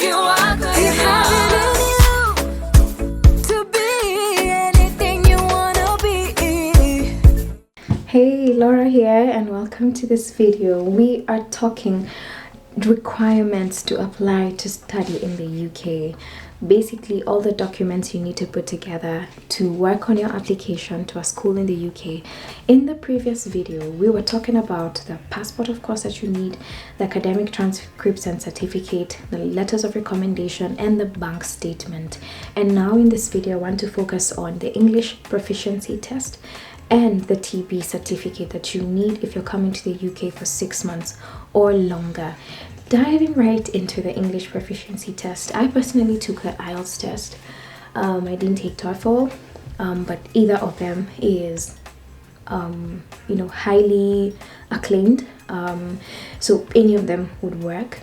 you are good enough to be anything you wanna be. Hey, Laura here, and welcome to this video. We are talking requirements to apply to study in the UK. Basically, all the documents you need to put together to work on your application to a school in the UK. In the previous video, we were talking about the passport, of course, that you need, the academic transcripts and certificate, the letters of recommendation, and the bank statement. And now in this video, I want to focus on the English proficiency test and the TB certificate that you need if you're coming to the UK for 6 months or longer. Diving right into the English proficiency test, I personally took the IELTS test. I didn't take TOEFL, but either of them is, highly acclaimed. So any of them would work.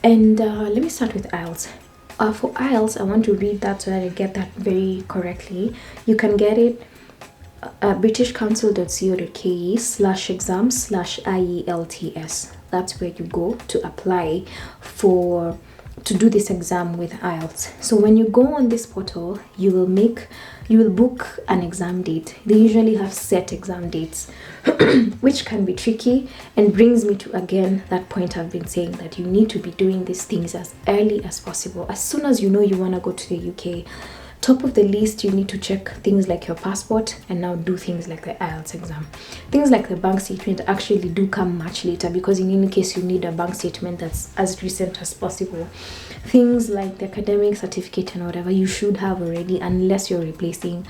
And let me start with IELTS. For IELTS, I want to read that so that I get that very correctly. You can get it britishcouncil.co.ke/exams/IELTS. That's where you go to apply to do this exam with IELTS. So when you go on this portal, you will book an exam date. They usually have set exam dates, which can be tricky, and brings me to again that point I've been saying, that you need to be doing these things as early as possible. As soon as you know you want to go to the UK, top of the list, you need to check things like your passport and now do things like the IELTS exam. Things like the bank statement actually do come much later, because in any case you need a bank statement that's as recent as possible. Things like the academic certificate and whatever you should have already, unless you're replacing.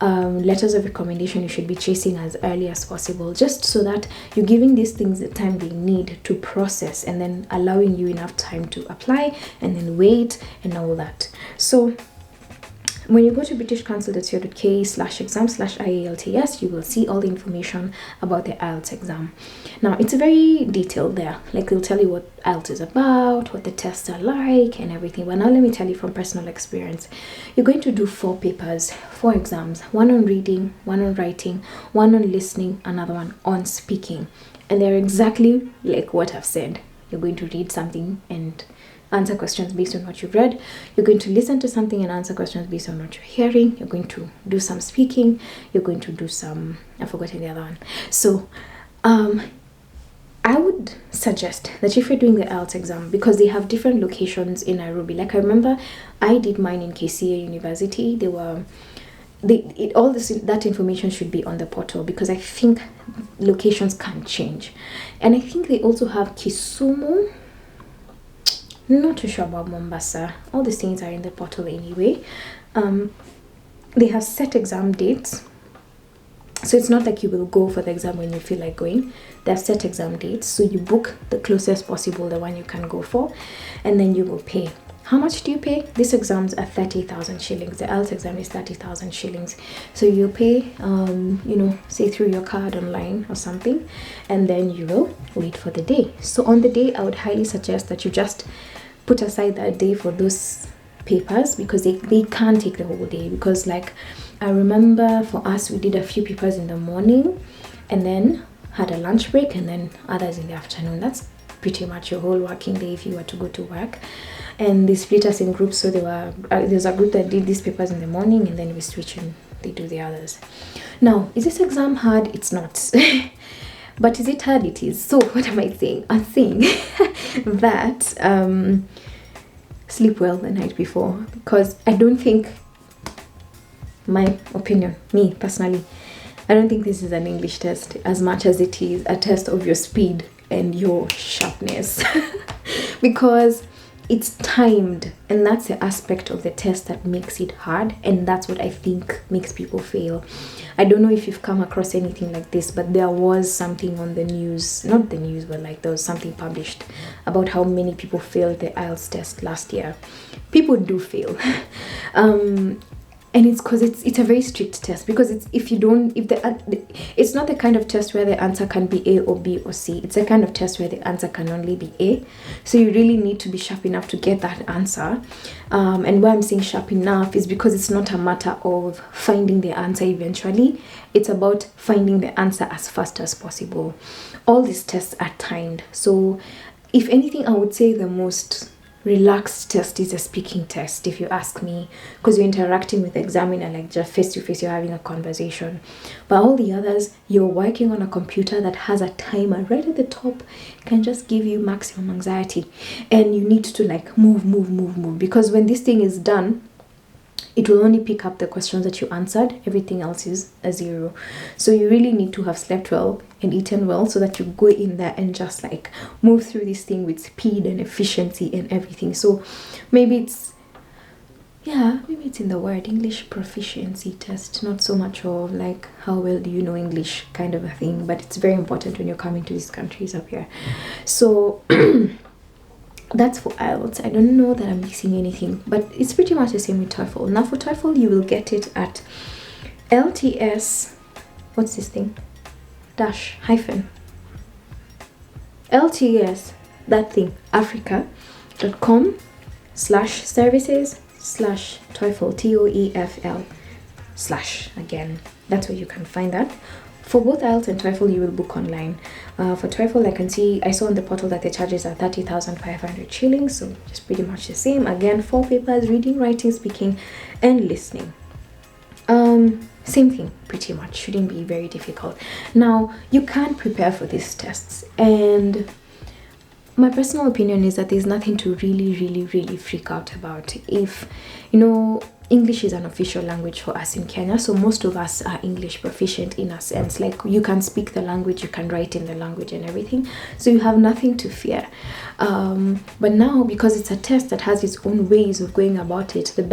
Letters of recommendation you should be chasing as early as possible, just so that you're giving these things the time they need to process, and then allowing you enough time to apply and then wait and all that. So when you go to britishcouncil.co.ke/exam/IELTS, you will see all the information about the IELTS exam. Now, it's very detailed there. Like, they'll tell you what IELTS is about, what the tests are like, and everything. But now let me tell you from personal experience. You're going to do 4 papers, 4 exams. 1 on reading, 1 on writing, 1 on listening, another one on speaking. And they're exactly like what I've said. You're going to read something and answer questions based on what you've read. You're going to listen to something and answer questions based on what you're hearing. You're going to do some speaking. You're going to do some, I've forgotten the other one. So I would suggest that if you're doing the IELTS exam, because they have different locations in Nairobi. Like, I remember I did mine in KCA University. That information should be on the portal, because I think locations can change. And I think they also have Kisumu. Not too sure about Mombasa. All these things are in the portal anyway. They have set exam dates. So it's not like you will go for the exam when you feel like going. They have set exam dates. So you book the closest possible, the one you can go for, and then you will pay. How much do you pay? These exams are 30,000 shillings. The IELTS exam is 30,000 shillings. So you pay, say through your card online or something, and then you will wait for the day. So on the day, I would highly suggest that you just put aside that day for those papers, because they can't take the whole day. Because, like, I remember for us, we did a few papers in the morning and then had a lunch break, and then others in the afternoon. That's pretty much your whole working day if you were to go to work. And they split us in groups, so there's a group that did these papers in the morning, and then we switch and they do the others. Now, is this exam hard? It's not. But is it hard? It is. So what am I saying? I'm saying that sleep well the night before, because I don't think, my opinion, me personally, I don't think this is an English test as much as it is a test of your speed and your sharpness. Because it's timed, and that's the aspect of the test that makes it hard, and that's what I think makes people fail. I don't know if you've come across anything like this, but there was something on the news, not the news, but like there was something published about how many people failed the IELTS test last year. People do fail. And it's because it's a very strict test, because it's not the kind of test where the answer can be A or B or C. It's a kind of test where the answer can only be A. So you really need to be sharp enough to get that answer. And why I'm saying sharp enough is because it's not a matter of finding the answer eventually. It's about finding the answer as fast as possible. All these tests are timed. So if anything, I would say the most relaxed test is a speaking test, if you ask me, because you're interacting with the examiner like just face to face, you're having a conversation. But all the others, you're working on a computer that has a timer right at the top, can just give you maximum anxiety, and you need to like move, because when this thing is done, it will only pick up the questions that you answered. Everything else is a 0. So you really need to have slept well and eaten well, so that you go in there and just like move through this thing with speed and efficiency and everything. So maybe it's in the word English proficiency test, not so much of like how well do you know English kind of a thing, but it's very important when you're coming to these countries up here. So that's for IELTS. I don't know that I'm missing anything, but it's pretty much the same with TOEFL. Now for TOEFL, you will get it at LTS, what's this thing? Dash, hyphen. LTS, that thing, africa.com/services/TOEFL, TOEFL/ again. That's where you can find that. For both IELTS and TOEFL, you will book online. For TOEFL, I saw on the portal that the charges are 30,500 shillings, so it's pretty much the same. Again, 4 papers: reading, writing, speaking, and listening. Same thing, pretty much. Shouldn't be very difficult. Now, you can prepare for these tests, and my personal opinion is that there's nothing to really freak out about. If English is an official language for us in Kenya, so most of us are English proficient in a sense. Like, you can speak the language, you can write in the language and everything, so you have nothing to fear. But now, because it's a test that has its own ways of going about it, the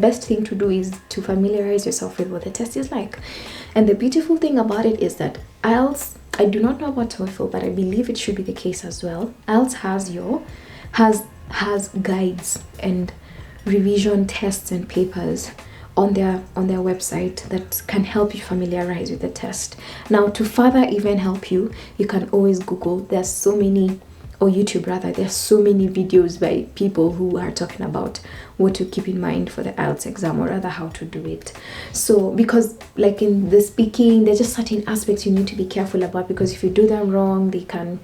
best thing to do is to familiarize yourself with what the test is like. And the beautiful thing about it is that IELTS, I do not know about TOEFL, but I believe it should be the case as well. IELTS has guides and revision tests and papers on their website that can help you familiarize with the test. Now, to further even help you, you can always Google. There's so many, or YouTube rather, there's so many videos by people who are talking about what to keep in mind for the IELTS exam, or rather how to do it. So, because like in the speaking, there's just certain aspects you need to be careful about, because if you do them wrong, they can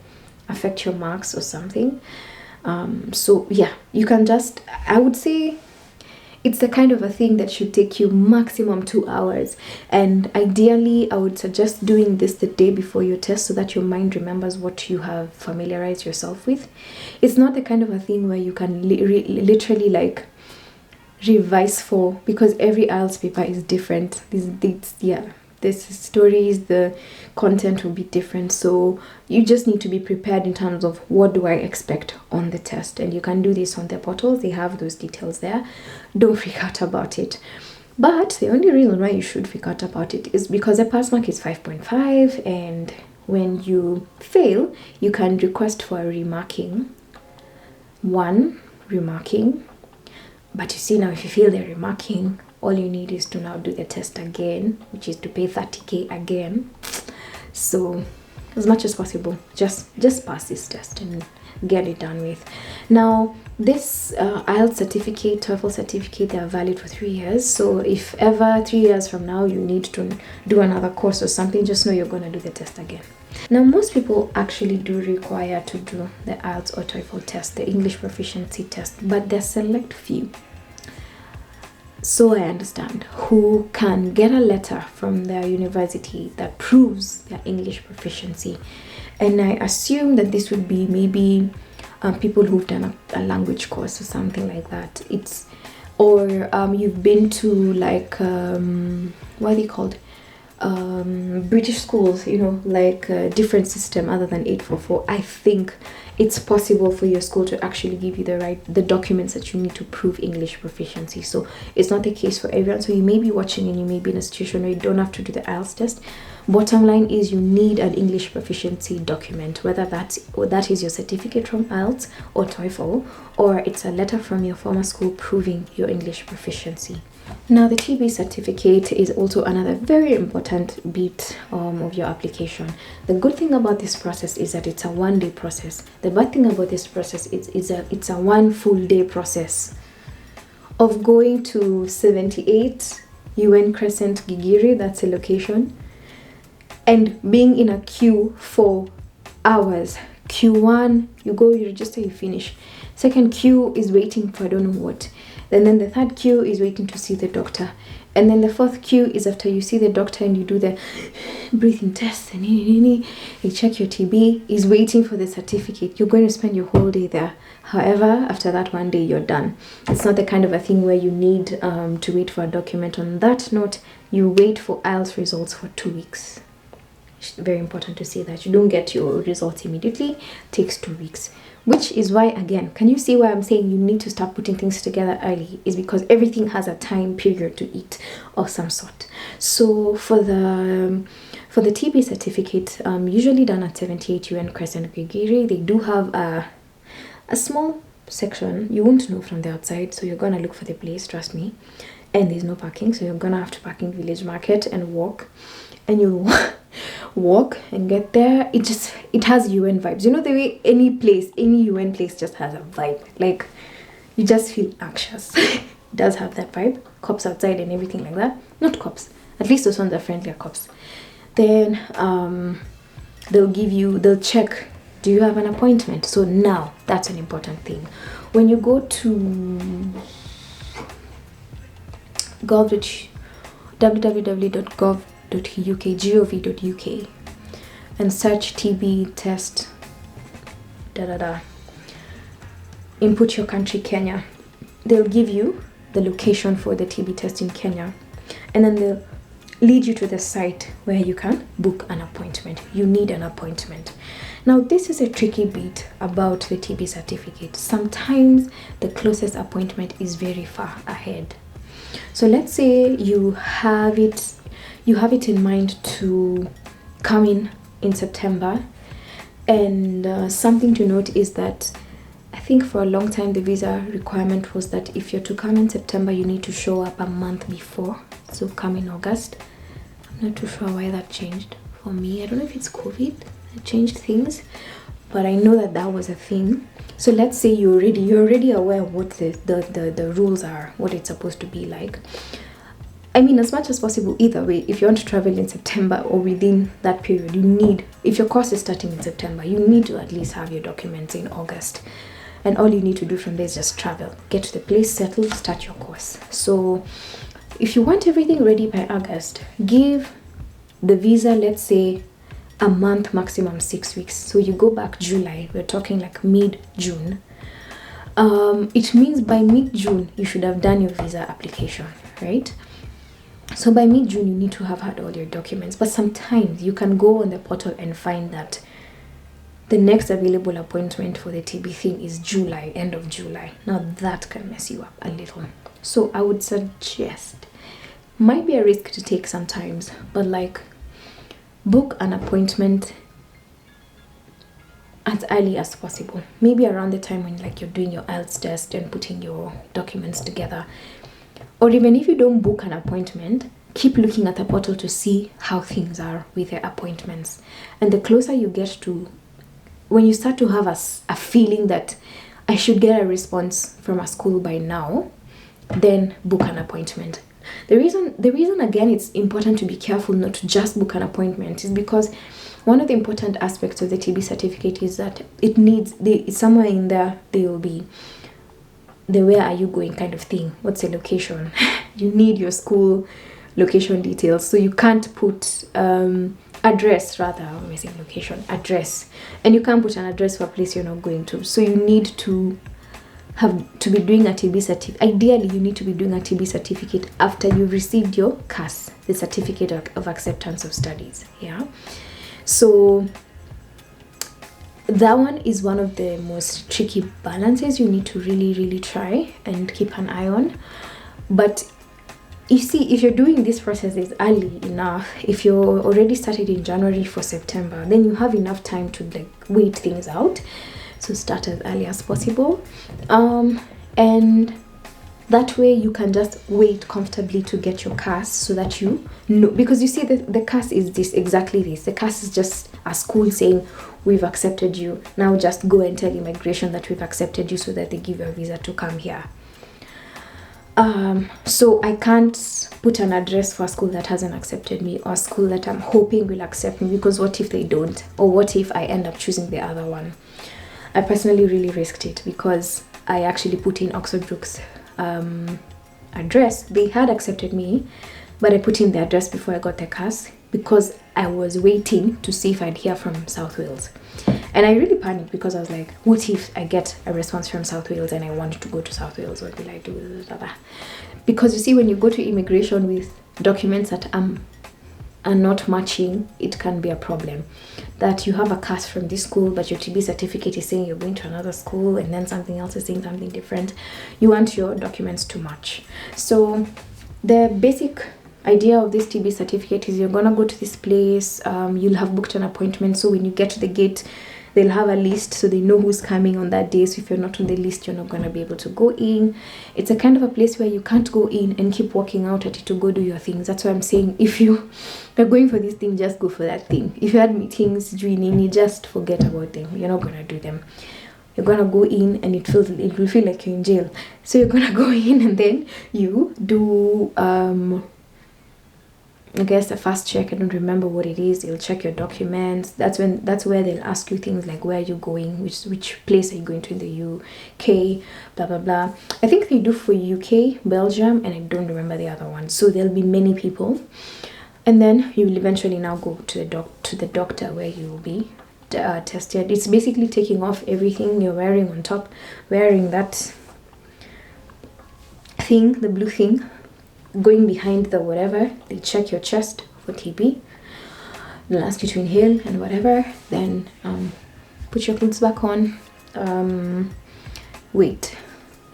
affect your marks or something. So yeah, you can just, I would say it's the kind of a thing that should take you maximum 2 hours, and ideally I would suggest doing this the day before your test, so that your mind remembers what you have familiarized yourself with. It's not the kind of a thing where you can literally like revise for, because every IELTS paper is different. The stories, the content will be different, so you just need to be prepared in terms of what do I expect on the test. And you can do this on their portals, they have those details there. Don't freak out about it. But the only reason why you should freak out about it is because the pass mark is 5.5, and when you fail, you can request for a remarking. But you see, now if you fail the remarking, all you need is to now do the test again, which is to pay 30k again. So as much as possible, just pass this test and get it done with. Now, this IELTS certificate, TOEFL certificate, they are valid for 3 years. So if ever 3 years from now you need to do another course or something, just know you're going to do the test again. Now, most people actually do require to do the IELTS or TOEFL test, the English proficiency test, but there's select few. So I understand, who can get a letter from their university that proves their English proficiency. And I assume that this would be maybe people who've done a language course or something like that. Or you've been to like, what are they called? British schools, like a different system other than 844. I think it's possible for your school to actually give you the documents that you need to prove English proficiency. So it's not the case for everyone. So you may be watching and you may be in a situation where you don't have to do the IELTS test. Bottom line is, you need an English proficiency document, whether that is your certificate from IELTS or TOEFL, or it's a letter from your former school proving your English proficiency. Now, the TB certificate is also another very important bit of your application. The good thing about this process is that it's a 1-day process. The bad thing about this process is it's a 1 full day process of going to 78 UN Crescent Gigiri, that's a location, and being in a queue for hours Q1, you go, you register, you finish. Second Q is waiting for I don't know what. And then the third Q is waiting to see the doctor. And then the fourth Q is after you see the doctor and you do the breathing test and you check your TB, is waiting for the certificate. You're going to spend your whole day there. However, after that one day, you're done. It's not the kind of a thing where you need to wait for a document. On that note, you wait for IELTS results for 2 weeks. It's very important to say that. You don't get your results immediately. It takes 2 weeks. Which is why, again, can you see why I'm saying you need to start putting things together early? Is because everything has a time period to it of some sort. So for the TB certificate, usually done at 78 UN Crescent Gregiri, they do have a small section. You won't know from the outside, so you're gonna look for the place, trust me. And there's no parking, so you're gonna have to park in Village Market and walk. And you walk and get there. It has UN vibes. You know the way any UN place just has a vibe. Like you just feel anxious. It does have that vibe. Cops outside and everything like that. Not cops. At least those ones are friendlier cops. Then they'll check, do you have an appointment? So now that's an important thing. When you go to www.gov.uk and search TB test input your country, Kenya. They'll give you the location for the TB test in Kenya, and then they'll lead you to the site where you can book an appointment. You need an appointment. Now this is a tricky bit about the TB certificate. Sometimes the closest appointment is very far ahead. So let's say you have it in mind to come in September, and something to note is that I think for a long time the visa requirement was that if you're to come in September, you need to show up a month before. So come in August. I'm not too sure why that changed for me. I don't know if it's COVID that changed things, but I know that was a thing. So let's say you're already aware of what the rules are, what it's supposed to be like. I mean, as much as possible, either way, if you want to travel in September or within that period, if your course is starting in September, you need to at least have your documents in August. And all you need to do from there is just travel, get to the place, settle, start your course. So if you want everything ready by August, give the visa, let's say, a month, maximum 6 weeks. So you go back July, we're talking like mid-June. It means by mid-June, you should have done your visa application, right? So by mid-June, you need to have had all your documents. But sometimes you can go on the portal and find that the next available appointment for the TB thing is July, end of July. Now that can mess you up a little. So I would suggest, might be a risk to take sometimes, but like book an appointment as early as possible. Maybe around the time when like you're doing your IELTS test and putting your documents together. Or even if you don't book an appointment, keep looking at the portal to see how things are with the appointments. And the closer you get to, when you start to have a feeling that I should get a response from a school by now, then book an appointment. The reason again it's important to be careful not to just book an appointment is because one of the important aspects of the TB certificate is that somewhere in there there will be the where are you going kind of thing. What's the location? You need your school location details, so you can't put address, and you can't put an address for a place you're not going to. So you need to be doing a TB certificate. Ideally, you need to be doing a TB certificate after you've received your CAS, the Certificate of Acceptance of Studies. Yeah. So that one is one of the most tricky balances you need to really try and keep an eye on. But you see, if you're doing this process is early enough, if you're already started in January for September, then you have enough time to like wait things out. So start as early as possible, and that way you can just wait comfortably to get your CAS, so that you know, because you see the CAS is exactly this. The CAS is just a school saying we've accepted you, now just go and tell immigration that we've accepted you so that they give you a visa to come here. So I can't put an address for a school that hasn't accepted me, or a school that I'm hoping will accept me, because what if they don't, or what if I end up choosing the other one? I personally really risked it because I actually put in Oxford Brook's address. They had accepted me, but I put in the address before I got the CAS because I was waiting to see if I'd hear from South Wales. And I really panicked because I was like, what if I get a response from South Wales and I want to go to South Wales? What will I do? Because you see, when you go to immigration with documents that are not matching, it can be a problem. That you have a CAS from this school, but your TB certificate is saying you're going to another school, and then something else is saying something different. You want your documents to match. So the basic idea of this TB certificate is you're gonna go to this place, you'll have booked an appointment, so when you get to the gate, they'll have a list so they know who's coming on that day. So if you're not on the list, you're not going to be able to go in. It's a kind of a place where you can't go in and keep walking out at it to go do your things. That's why I'm saying, if you are going for this thing, just go for that thing. If you had meetings during uni, just forget about them. You're not going to do them. You're going to go in and it will feel like you're in jail. So you're going to go in and then you do I guess the first check. I don't remember what it is. They'll check your documents. That's where they'll ask you things like, where are you going, which place are you going to in the UK, blah blah blah. I think they do for UK, Belgium, and I don't remember the other one. So there'll be many people, and then you will eventually now go to the doctor where you will be tested. It's basically taking off everything you're wearing on top, wearing that thing, the blue thing, going behind the whatever. They check your chest for TB. They'll ask you to inhale and whatever. Then put your clothes back on. Wait.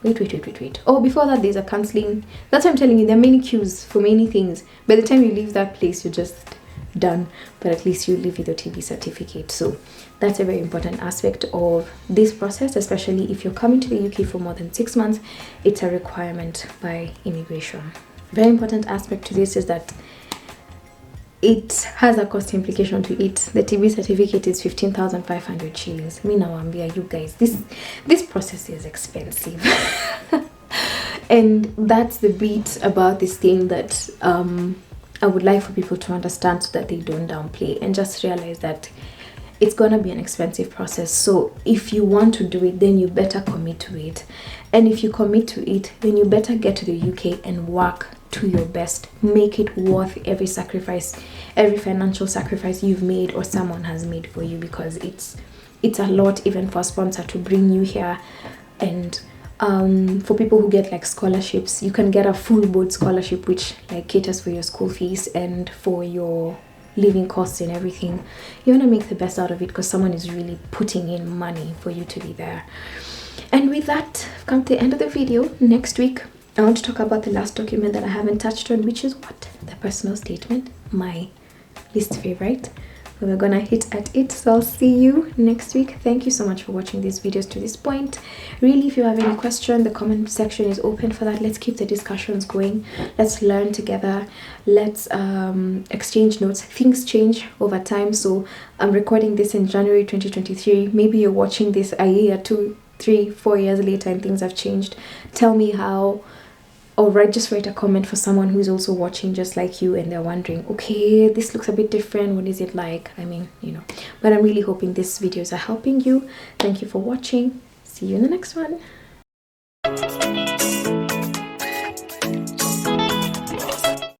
Oh, before that, there's a counseling. That's what I'm telling you. There are many queues for many things. By the time you leave that place, you're just done. But at least you leave with your TB certificate. So that's a very important aspect of this process, especially if you're coming to the UK for more than 6 months. It's a requirement by immigration. Very important aspect to this is that it has a cost implication to it. The TB certificate is 15,500 shillings. Me now, you guys, this process is expensive. And that's the bit about this thing that I would like for people to understand, so that they don't downplay and just realize that it's gonna be an expensive process. So if you want to do it, then you better commit to it. And if you commit to it, then you better get to the UK and work to your best. Make it worth every sacrifice, every financial sacrifice you've made or someone has made for you, because it's a lot, even for a sponsor to bring you here. And for people who get like scholarships, you can get a full board scholarship, which like caters for your school fees and for your living costs and everything. You want to make the best out of it, because someone is really putting in money for you to be there. And with that, I've come to the end of the video. Next week, I want to talk about the last document that I haven't touched on, which is what? The personal statement, my least favorite. We're gonna hit at it. So I'll see you next week. Thank you so much for watching these videos to this point. Really, if you have any question, the comment section is open for that. Let's keep the discussions going. Let's learn together. Let's exchange notes. Things change over time. So I'm recording this in January 2023. Maybe you're watching this a year, 2, 3, 4 years later and things have changed. Tell me how. Or just write a comment for someone who's also watching just like you and they're wondering, okay, this looks a bit different, what is it like? I mean, you know. But I'm really hoping these videos are helping you. Thank you for watching. See you in the next one.